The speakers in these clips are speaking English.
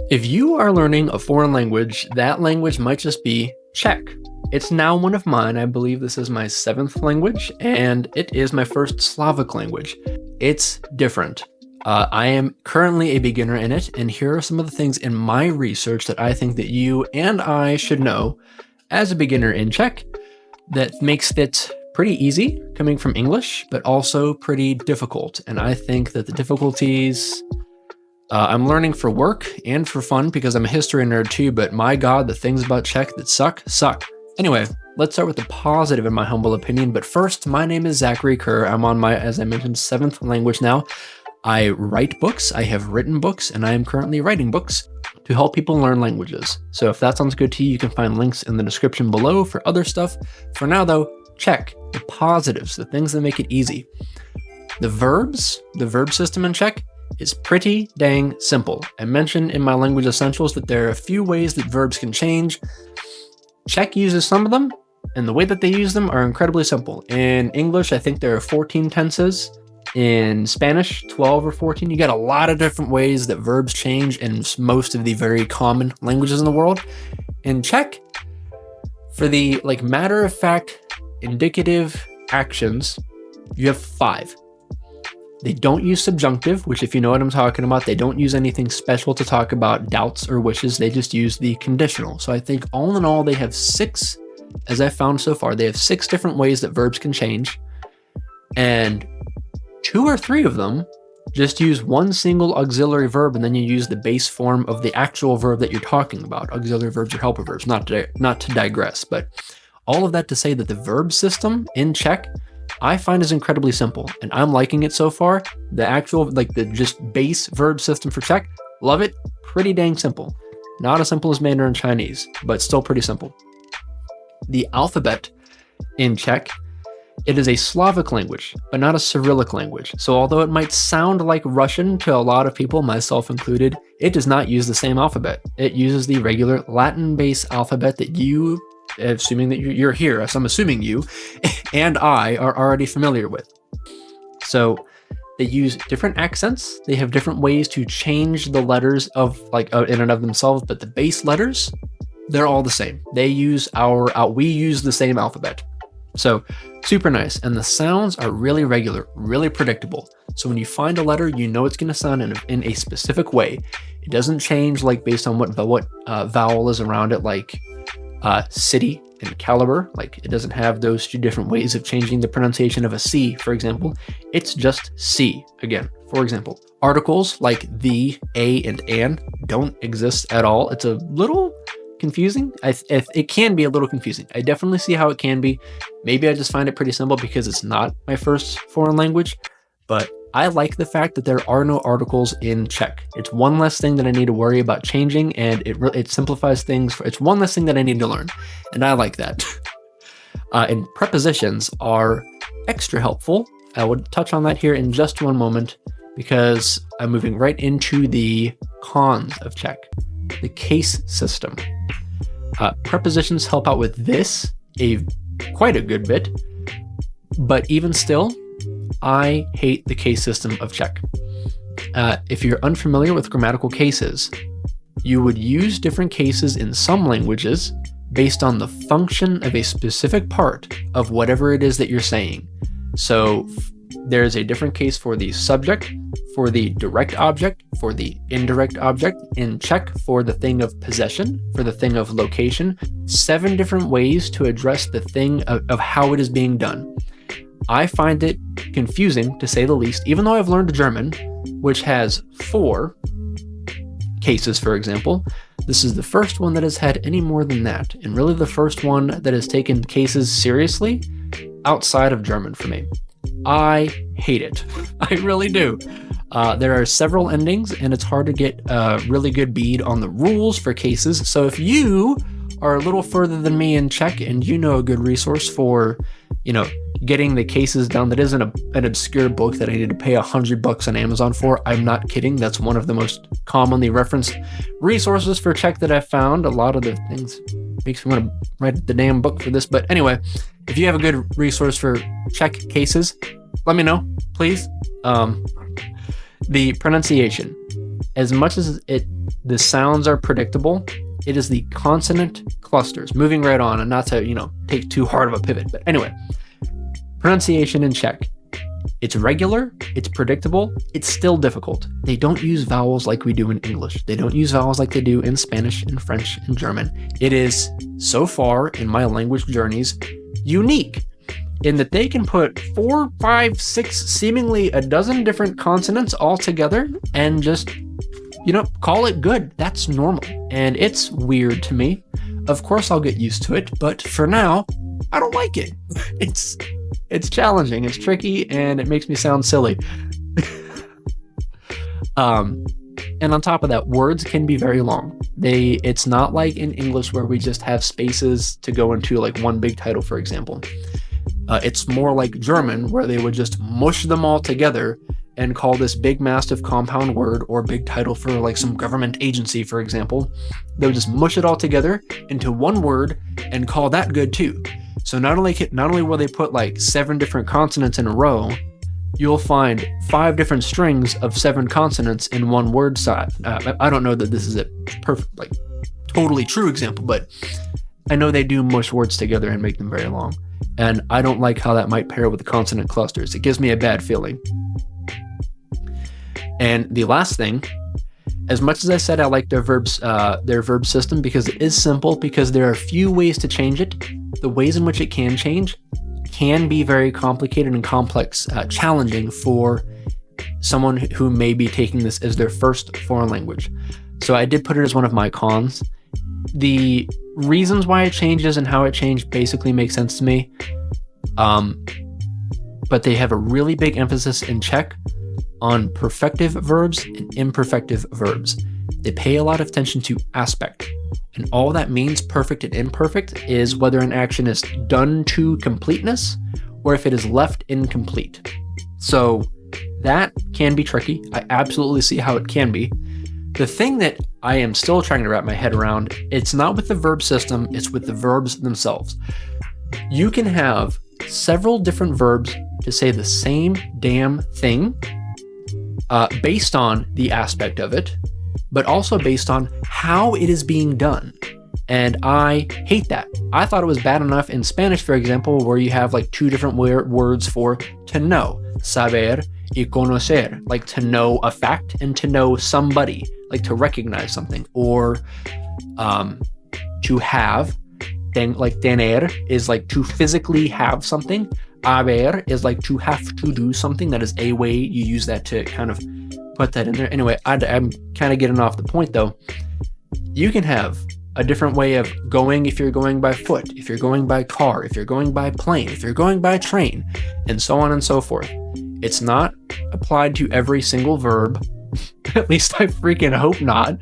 If you are learning a foreign language, that language might just be Czech. It's now one of mine. I believe this is my 7th language, and it is my first Slavic language. It's different. I am currently a beginner in it, and here are some of the things in my research that I think that you and I should know as a beginner in Czech that makes it pretty easy coming from English, but also pretty difficult. And I think that the difficulties I'm learning for work and for fun because I'm a history nerd too, but my God, the things about Czech that suck. Anyway, let's start with the positive in my humble opinion. But first, my name is Zachary Kerr. I'm on my, as I mentioned, 7th language now. I write books, I have written books, and I am currently writing books to help people learn languages. So if that sounds good to you, you can find links in the description below for other stuff. For now though, Czech, the positives, the things that make it easy. The verbs, the verb system in Czech is pretty dang simple. I mentioned in my language essentials that there are a few ways that verbs can change. Czech uses some of them, and the way that they use them are incredibly simple. In English, I think there are 14 tenses. In Spanish, 12 or 14. You got a lot of different ways that verbs change in most of the very common languages in the world. In Czech, for the matter-of-fact indicative actions, you have 5. They don't use subjunctive, which if you know what I'm talking about, they don't use anything special to talk about doubts or wishes. They just use the conditional. So I think all in all, they have 6, as I found so far, they have 6 different ways that verbs can change. And 2 or 3 of them just use one single auxiliary verb, and then you use the base form of the actual verb that you're talking about. Auxiliary verbs or helper verbs, not to digress, but all of that to say that the verb system in Czech I find is incredibly simple, and I'm liking it so far. The actual, the just base verb system for Czech, love it. Pretty dang simple. Not as simple as Mandarin Chinese, but still pretty simple. The alphabet in Czech, it is a Slavic language, but not a Cyrillic language. So although it might sound like Russian to a lot of people, myself included, it does not use the same alphabet. It uses the regular Latin-based alphabet that you, assuming that you're here, so I'm assuming you and I are already familiar with. So they use different accents. They have different ways to change the letters of in and of themselves, but the base letters, they're all the same. They use we use the same alphabet. So super nice. And the sounds are really regular, really predictable. So when you find a letter, you know it's going to sound in a specific way. It doesn't change based on what vowel is around it, city and caliber. It doesn't have those 2 different ways of changing the pronunciation of a C, for example. It's just C again. For example, articles like the, a, and an don't exist at all. It's a little confusing. It can be a little confusing. I definitely see how it can be. Maybe I just find it pretty simple because it's not my first foreign language, but I like the fact that there are no articles in Czech. It's one less thing that I need to worry about changing, and it simplifies things. It's one less thing that I need to learn, and I like that. And prepositions are extra helpful. I would touch on that here in just one moment because I'm moving right into the cons of Czech. The case system. Prepositions help out with this quite a good bit, but even still, I hate the case system of Czech. If you're unfamiliar with grammatical cases, you would use different cases in some languages based on the function of a specific part of whatever it is that you're saying. So there's a different case for the subject, for the direct object, for the indirect object. In Czech, for the thing of possession, for the thing of location. 7 different ways to address the thing of how it is being done. I find it confusing, to say the least, even though I've learned German, which has 4 cases, for example. This is the first one that has had any more than that, and really the first one that has taken cases seriously outside of German for me. I hate it. I really do. There are several endings, and it's hard to get a really good bead on the rules for cases. So if you are a little further than me in Czech and you know a good resource for, getting the cases down, that isn't an obscure book that I need to pay $100 on Amazon for. I'm not kidding. That's one of the most commonly referenced resources for Czech that I've found. A lot of the things makes me want to write the damn book for this. But anyway, if you have a good resource for Czech cases, let me know, please. The pronunciation. as much as the sounds are predictable, it is the consonant clusters. Moving right on, and not to, take too hard of a pivot. But anyway, pronunciation in Czech. It's regular, it's predictable, it's still difficult. They don't use vowels like we do in English. They don't use vowels like they do in Spanish and French and German. It is, so far in my language journeys, unique in that they can put 4, 5, 6, seemingly a dozen different consonants all together and just, call it good. That's normal. And it's weird to me. Of course I'll get used to it, but for now, I don't like it. It's challenging, it's tricky, and it makes me sound silly. And on top of that, words can be very long. It's not like in English where we just have spaces to go into like one big title, for example. It's more like German, where they would just mush them all together and call this big massive compound word or big title for like some government agency, for example. They would just mush it all together into one word and call that good too. So not only will they put like 7 different consonants in a row, you'll find 5 different strings of 7 consonants in one word side. I don't know that this is a perfect, like totally true example, but I know they do mush words together and make them very long. And I don't like how that might pair with the consonant clusters. It gives me a bad feeling. And the last thing, as much as I said I like their verb system because it is simple, because there are a few ways to change it, the ways in which it can change can be very complicated and complex, challenging for someone who may be taking this as their first foreign language. So I did put it as one of my cons. The reasons why it changes and how it changed basically make sense to me. But they have a really big emphasis in Czech on perfective verbs and imperfective verbs. They pay a lot of attention to aspect. And all that means, perfect and imperfect, is whether an action is done to completeness or if it is left incomplete. So that can be tricky. I absolutely see how it can be. The thing that I am still trying to wrap my head around, it's not with the verb system, it's with the verbs themselves. You can have several different verbs to say the same damn thing based on the aspect of it, but also based on how it is being done. And I hate that. I thought it was bad enough in Spanish, for example, where you have like 2 different words for to know, saber y conocer, like to know a fact and to know somebody, like to recognize something, or to have, like tener is like to physically have something. Haber is like to have to do something. That is a way you use that to kind of put that in there. Anyway, I'm kind of getting off the point though. You can have a different way of going if you're going by foot, if you're going by car, if you're going by plane, if you're going by train, and so on and so forth. It's not applied to every single verb. At least I freaking hope not.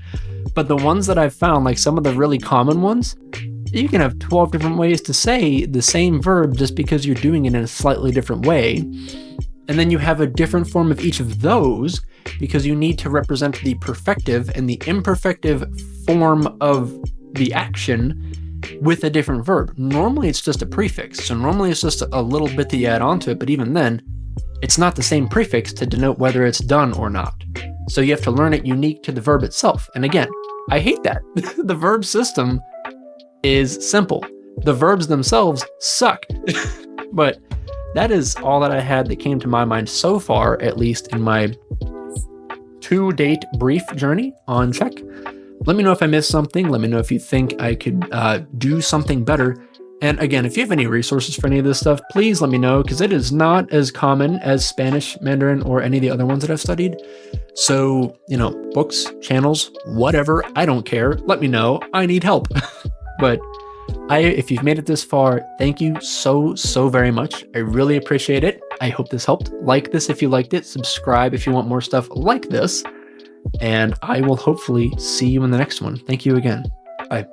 But the ones that I've found, like some of the really common ones, you can have 12 different ways to say the same verb just because you're doing it in a slightly different way. And then you have a different form of each of those because you need to represent the perfective and the imperfective form of the action with a different verb. Normally it's just a prefix. So normally it's just a little bit that you add onto it, but even then, it's not the same prefix to denote whether it's done or not. So you have to learn it unique to the verb itself. And again, I hate that. The verb system is simple. The verbs themselves suck. But that is all that I had that came to my mind so far, at least in my to-date brief journey on Czech. Let me know if I missed something. Let me know if you think I could do something better. And again, if you have any resources for any of this stuff, please let me know, because it is not as common as Spanish, Mandarin, or any of the other ones that I've studied. So, books, channels, whatever, I don't care. Let me know. I need help. But if you've made it this far, thank you so very much. I really appreciate it. I hope this helped. Like this if you liked it. Subscribe if you want more stuff like this. And I will hopefully see you in the next one. Thank you again. Bye.